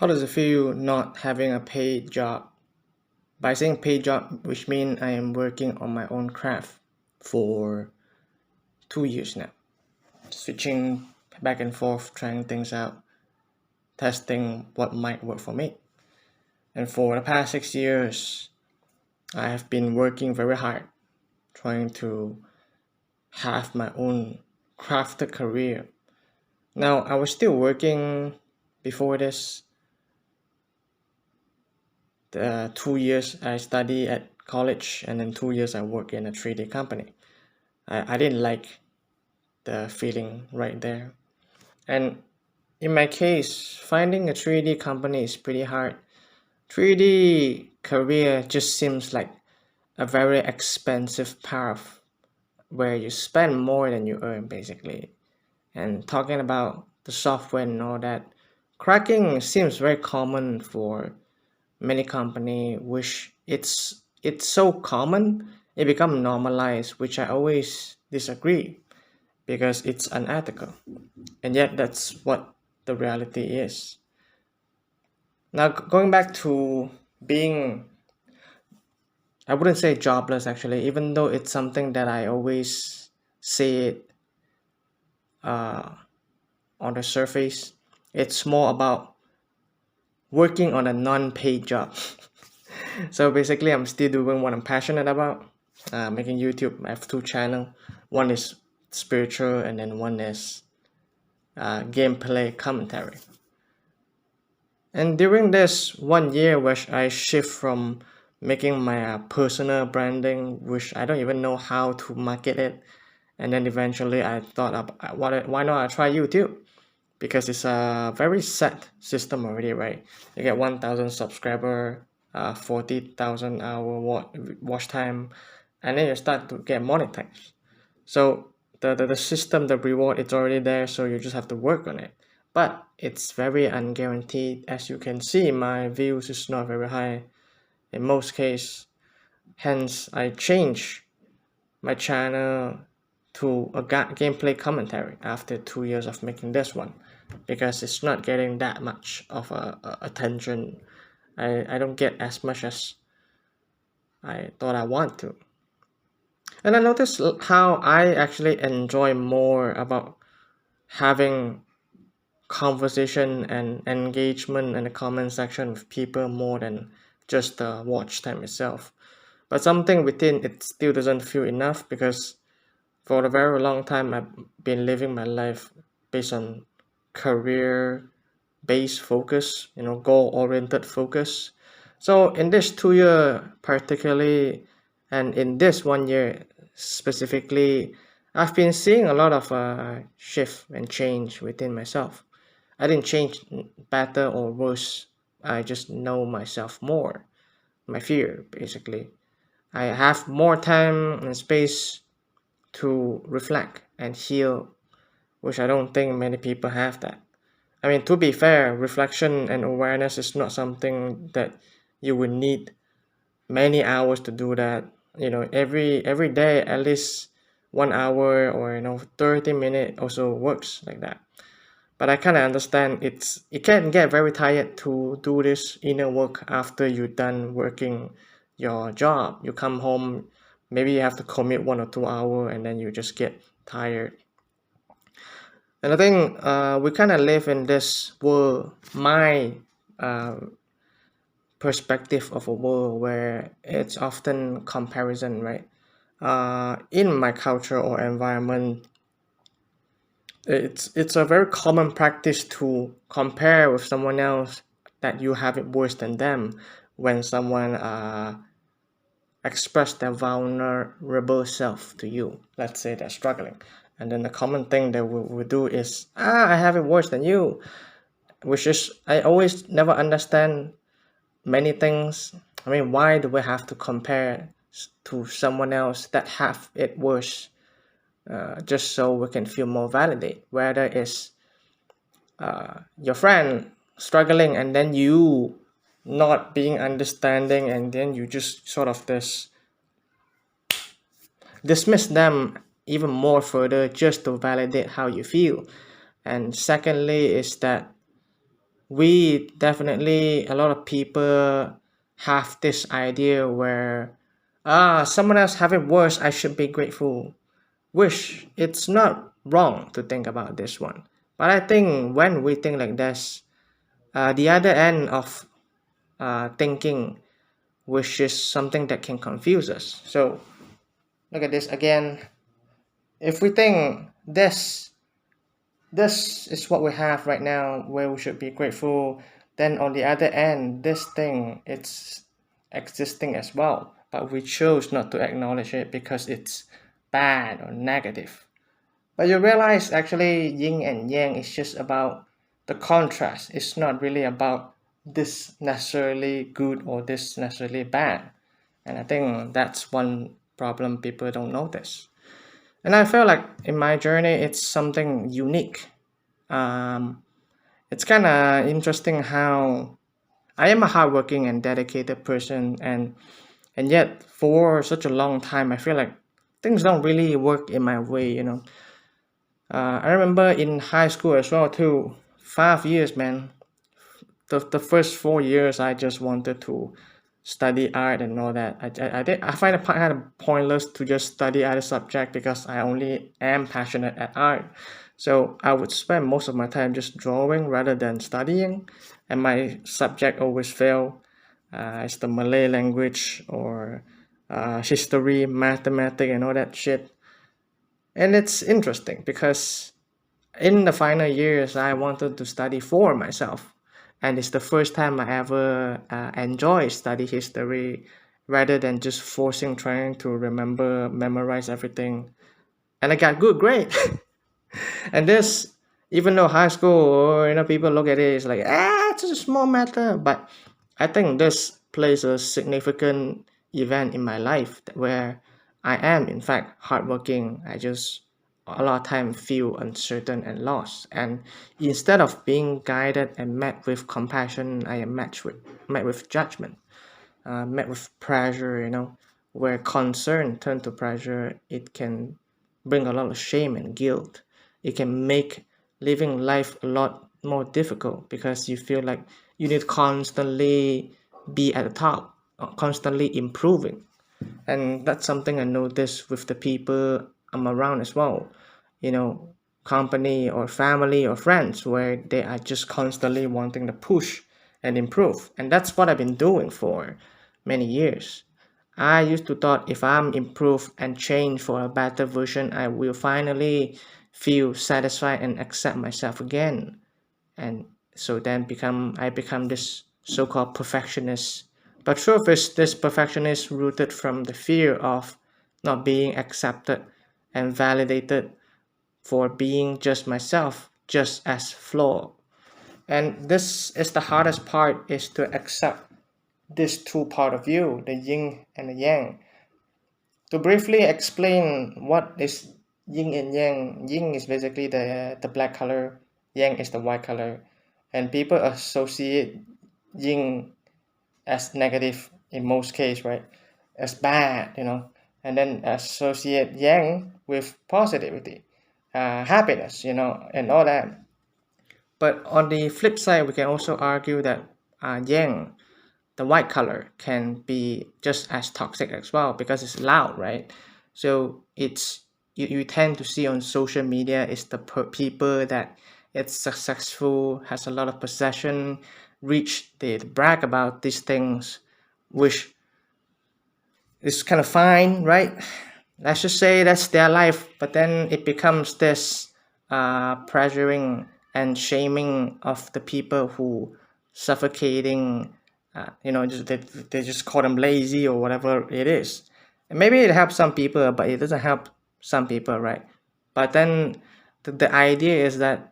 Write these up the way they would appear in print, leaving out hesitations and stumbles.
How does it feel not having a paid job? By saying paid job, which means I am working on my own craft for 2 years now, switching back and forth, trying things out, testing what might work for me. And for the past 6 years, I have been working very hard, trying to have my own crafted career. Now, I was still working before this. The 2 years I study at college, and then 2 years I work in a 3D company. I didn't like the feeling right there. And in my case, finding a 3D company is pretty hard. 3D career just seems like a very expensive path where you spend more than you earn, basically. And talking about the software and all that, cracking seems very common for many company, which it's so common it become normalized, which I always disagree because it's unethical, and yet that's what the reality is. Now going back to being, I wouldn't say jobless actually, even though it's something that I always say it uh, on the surface. It's more about working on a non-paid job. So basically I'm still doing what I'm passionate about, making YouTube. I have two channels. One is spiritual, and then one is gameplay commentary. And during this 1 year, which I shift from making my personal branding, which I don't even know how to market it, and then eventually I thought, why not I try YouTube? Because it's a very set system already, right? You get 1,000 subscriber, 40,000 hour watch time, and then you start to get monetized. So the system, the reward, it's already there, so you just have to work on it. But it's very unguaranteed. As you can see, my views is not very high in most cases. Hence, I change my channel to a gameplay commentary after 2 years of making this one, because it's not getting that much of attention. I don't get as much as I thought I want to. And I noticed how I actually enjoy more about having conversation and engagement in the comment section with people more than just the watch time itself. But something within it still doesn't feel enough, because for a very long time I've been living my life based on career based focus, goal oriented focus. So in this 2 year particularly, and in this 1 year specifically, I've been seeing a lot of shift and change within myself. I didn't change better or worse. I just know myself more. My fear, basically. I have more time and space to reflect and heal, which I don't think many people have that. I mean, to be fair, reflection and awareness is not something that you would need many hours to do that. Every day at least 1 hour, or 30 minutes also works like that. But I kind of understand it can get very tired to do this inner work after you're done working your job. You come home, maybe you have to commit 1 or 2 hours, and then you just get tired. And I think we kind of live in this world, my uh, perspective of a world where it's often comparison, right? In my culture or environment, it's a very common practice to compare with someone else that you have it worse than them when someone express their vulnerable self to you. Let's say they're struggling, and then the common thing that we do is, I have it worse than you, which is, I always never understand many things. I mean, why do we have to compare to someone else that have it worse, just so we can feel more validated? Whether it's your friend struggling, and then you not being understanding, and then you just sort of dismiss them even more further just to validate how you feel. And secondly is that we definitely, a lot of people have this idea where someone else have it worse, I should be grateful, which it's not wrong to think about this one. But I think when we think like this, the other end of thinking, which is something that can confuse us. So look at this again. If we think this is what we have right now, where we should be grateful, then on the other end, this thing, it's existing as well, but we chose not to acknowledge it because it's bad or negative. But you realize actually yin and yang is just about the contrast. It's not really about this necessarily good or this necessarily bad. And I think that's one problem people don't notice. And I feel like in my journey, it's something unique. It's kind of interesting how I am a hardworking and dedicated person, and yet for such a long time, I feel like things don't really work in my way. I remember in high school as well too. 5 years, man. The first 4 years, I just wanted to study art and all that. I find it kind of pointless to just study other subject because I only am passionate at art. So I would spend most of my time just drawing rather than studying, and my subject always fail. It's the Malay language or history, mathematics, and all that shit. And it's interesting because in the final years, I wanted to study for myself, and it's the first time I ever enjoy study history rather than just forcing trying to remember, memorize everything. And I got good grade. And this, even though high school, people look at it, it's like, it's just a small matter. But I think this plays a significant event in my life where I am, in fact, hardworking. I just a lot of time feel uncertain and lost. And instead of being guided and met with compassion, I am met with judgment, met with pressure. Where concern turn to pressure, it can bring a lot of shame and guilt. It can make living life a lot more difficult because you feel like you need to constantly be at the top, constantly improving. And that's something I notice with the people I'm around as well. You know, company or family or friends where they are just constantly wanting to push and improve. And that's what I've been doing for many years. I used to thought if I'm improve and change for a better version, I will finally feel satisfied and accept myself again. And so then I become this so-called perfectionist. But truth is this perfectionist rooted from the fear of not being accepted and validated for being just myself, just as flawed. And this is the hardest part, is to accept this two part of you, the yin and the yang. To briefly explain what is yin and yang, yin is basically the black color, yang is the white color, and people associate yin as negative in most case, right? As bad, and then associate yang with positivity, happiness, and all that. But on the flip side, we can also argue that yang, the white color, can be just as toxic as well because it's loud, right? So you tend to see on social media is the people that it's successful, has a lot of possession, rich, they brag about these things, which is kind of fine, right? Let's just say that's their life, but then it becomes this pressuring and shaming of the people who suffocating. They just call them lazy or whatever it is. And maybe it helps some people, but it doesn't help some people, right? But then the idea is that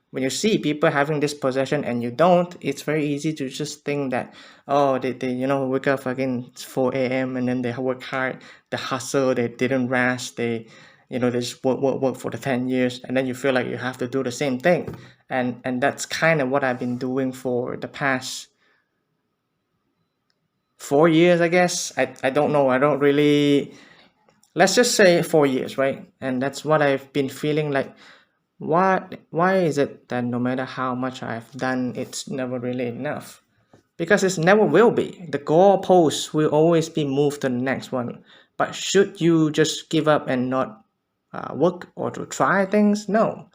when you see people having this possession and you don't, it's very easy to just think that, oh, they wake up fucking 4 a.m. and then they work hard, they hustle, they didn't rest, they just work for the 10 years, and then you feel like you have to do the same thing. And that's kind of what I've been doing for the past 4 years, I guess. I don't know. I don't really. Let's just say 4 years, right? And that's what I've been feeling like. Why is it that no matter how much I've done, it's never really enough? Because it never will be. The goalpost will always be moved to the next one. But should you just give up and not work or to try things? No.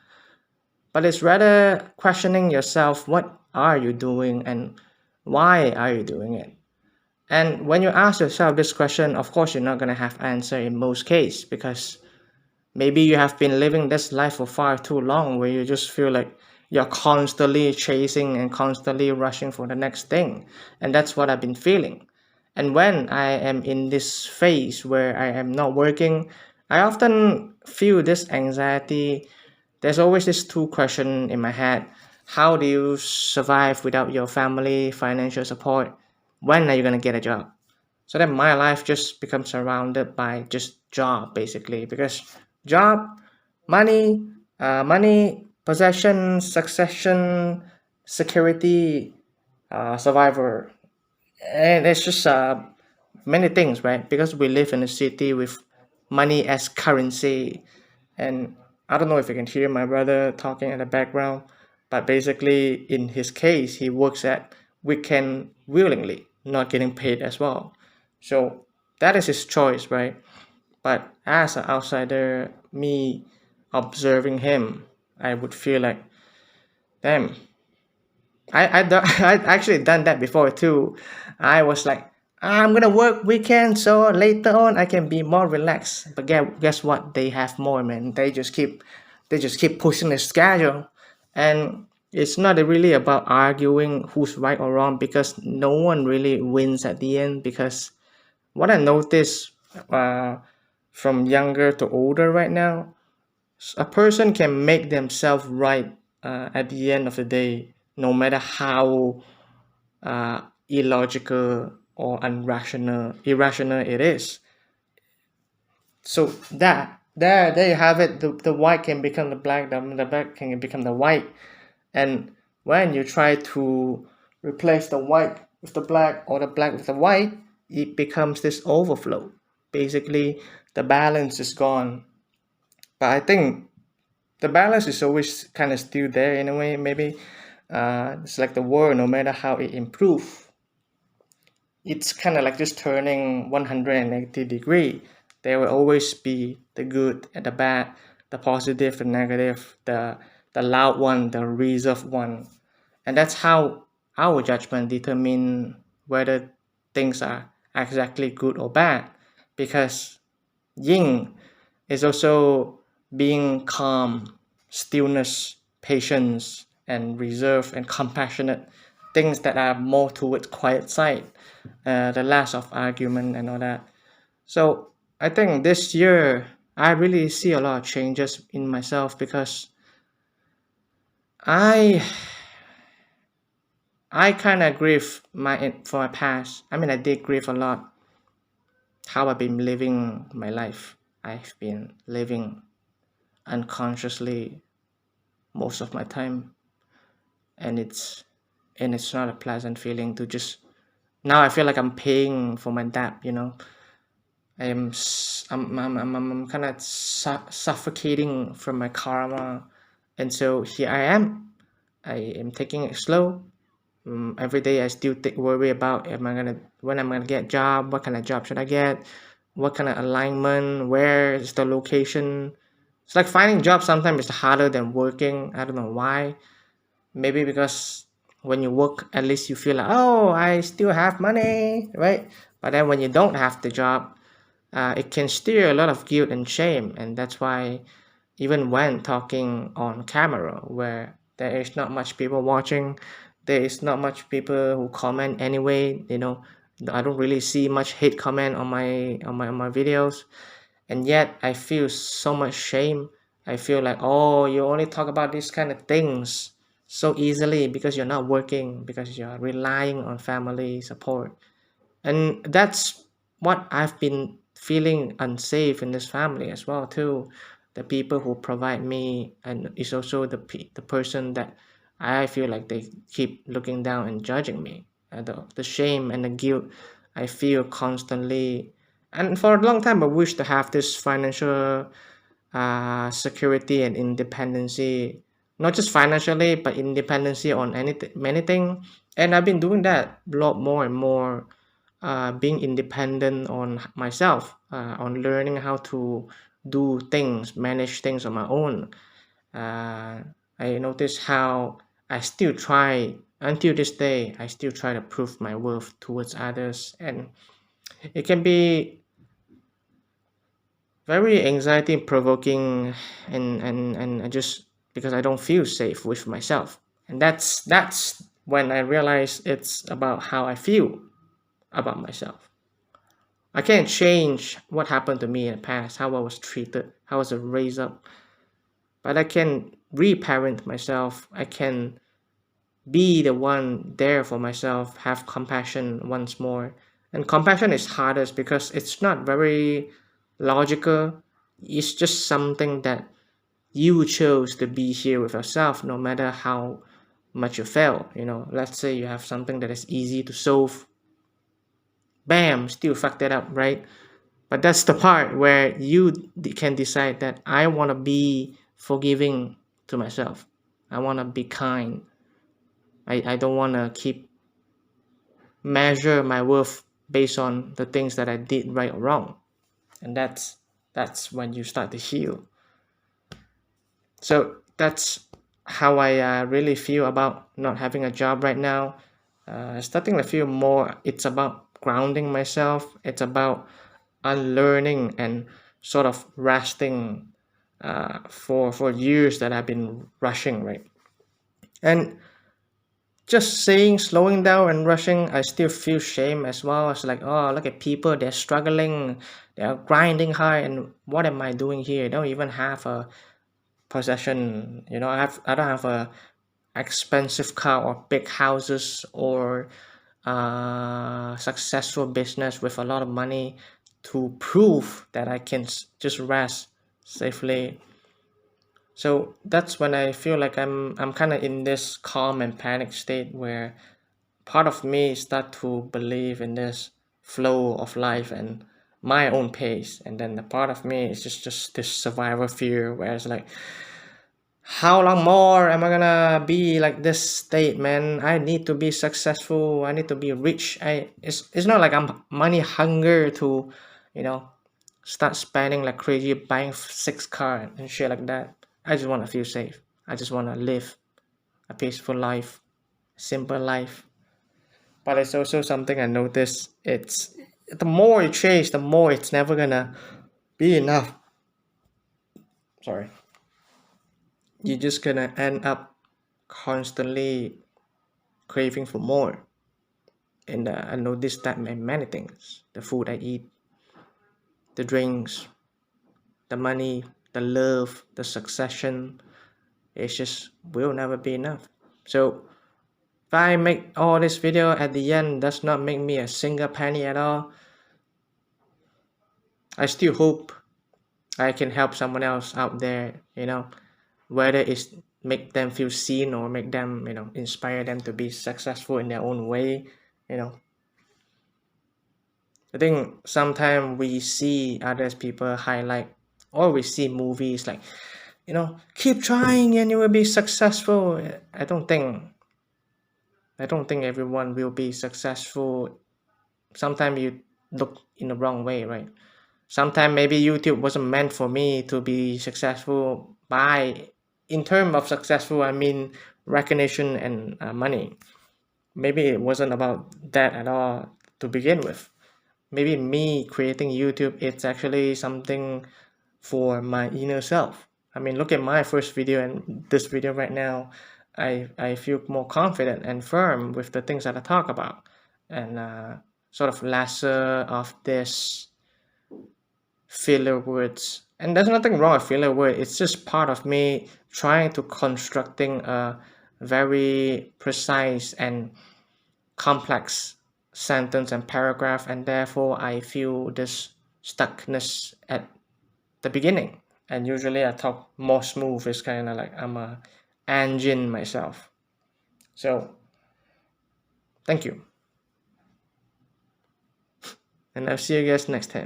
But it's rather questioning yourself, what are you doing and why are you doing it? And when you ask yourself this question, of course you're not going to have answer in most cases, because maybe you have been living this life for far too long where you just feel like you're constantly chasing and constantly rushing for the next thing. And that's what I've been feeling. And when I am in this phase where I am not working, I often feel this anxiety. There's always this two question in my head. How do you survive without your family, financial support? When are you going to get a job? So then my life just becomes surrounded by just job, basically, because job, money, possession, succession, security, survivor, and it's just many things, right? Because we live in a city with money as currency. And I don't know if you can hear my brother talking in the background, but basically in his case he works at weekend willingly, not getting paid as well. So that is his choice, right? But as an outsider, me observing him, I would feel like, damn, I actually done that before too. I was like, I'm gonna work weekend so later on I can be more relaxed. But guess what? They have more, man. They just keep pushing the schedule, and it's not really about arguing who's right or wrong, because no one really wins at the end. Because what I notice, uh, from younger to older right now, a person can make themselves right at the end of the day, no matter how illogical or irrational it is. So there you have it. The white can become the black, the black can become the white. And when you try to replace the white with the black or the black with the white, it becomes this overflow. Basically, the balance is gone. But I think the balance is always kind of still there in a way. Maybe it's like the world, no matter how it improves, it's kind of like just turning 180 degree. There will always be the good and the bad, the positive, the negative, the loud one, the reserved one. And that's how our judgment determine whether things are exactly good or bad. Because yin is also being calm, stillness, patience, and reserve and compassionate, things that are more towards quiet side, the less of argument and all that. So I think this year I really see a lot of changes in myself, because I I kind of grieve for my past. I mean, I did grieve a lot how I've been living my life. I've been living unconsciously most of my time, and it's not a pleasant feeling to just, now I feel like I'm paying for my debt. I'm kind of suffocating from my karma, and so here I am. I am taking it slow. Every day I still worry about, am I gonna when I'm gonna get a job, what kind of job should I get, what kind of alignment, where is the location. It's like finding jobs sometimes is harder than working. I don't know why. Maybe because when you work, at least you feel like, oh, I still have money, right? But then when you don't have the job, it can stir a lot of guilt and shame. And that's why even when talking on camera, where there is not much people watching, there is not much people who comment anyway, I don't really see much hate comment on my videos. And yet I feel so much shame. I feel like, oh, you only talk about these kind of things so easily because you're not working, because you're relying on family support. And that's what I've been feeling unsafe in this family as well too. The people who provide me, and is also the person that I feel like they keep looking down and judging me. The shame and the guilt I feel constantly. And for a long time I wish to have this financial security and independency, not just financially, but independency on many things. And I've been doing that a lot more and more, being independent on myself, on learning how to do things, manage things on my own. I notice how I still try until this day. I still try to prove my worth towards others, and it can be very anxiety provoking, and I just because I don't feel safe with myself, and that's when I realize it's about how I feel about myself. I can't change what happened to me in the past, how I was treated, how I was raised up, but I can reparent myself. I can be the one there for myself, have compassion once more. And compassion is hardest because it's not very logical. It's just something that you chose to be here with yourself, no matter how much you fail. Let's say you have something that is easy to solve, bam, still fucked it up, right? But that's the part where you can decide that I want to be forgiving to myself. I want to be kind. I don't want to keep measure my worth based on the things that I did right or wrong. And that's when you start to heal. So that's how I really feel about not having a job right now. Starting to feel more, it's about grounding myself. It's about unlearning and sort of resting, for years that I've been rushing, right? And just saying slowing down and rushing, I still feel shame as well. It's like, oh, look at people, they're struggling, they're grinding hard, and what am I doing here? I don't even have a possession. I don't have a expensive car or big houses or successful business with a lot of money to prove that I can just rest safely. So that's when I feel like I'm kind of in this calm and panic state where part of me start to believe in this flow of life and my own pace, and then the part of me is just this survival fear where it's like, how long more am I gonna be like this state, man? I need to be successful, I need to be rich. It's not like I'm money hunger to you know start spending like crazy, buying 6 cars and shit like that. I just want to feel safe. I just want to live a peaceful life, simple life. But it's also something I noticed. It's the more you chase, the more it's never gonna be enough. Sorry. You're just gonna end up constantly craving for more. And I noticed that in many things: the food I eat, the drinks, the money, the love, the succession. It just will never be enough. So if I make all this video at the end does not make me a single penny at all, I still hope I can help someone else out there, whether it's make them feel seen or make them, inspire them to be successful in their own way. I think sometimes we see others people highlight, or we see movies like, keep trying and you will be successful. I don't think everyone will be successful. Sometimes you look in the wrong way, right? Sometimes maybe YouTube wasn't meant for me to be successful. In terms of successful, I mean recognition and money. Maybe it wasn't about that at all to begin with. Maybe me creating YouTube, it's actually something for my inner self. I mean, look at my first video and this video right now. I feel more confident and firm with the things that I talk about, and sort of lesser of this filler words. And there's nothing wrong with filler word. It's just part of me trying to constructing a very precise and complex sentence and paragraph, and therefore I feel this stuckness at the beginning. And usually I talk more smooth. It's kind of like I'm a engine myself. So thank you, and I'll see you guys next time.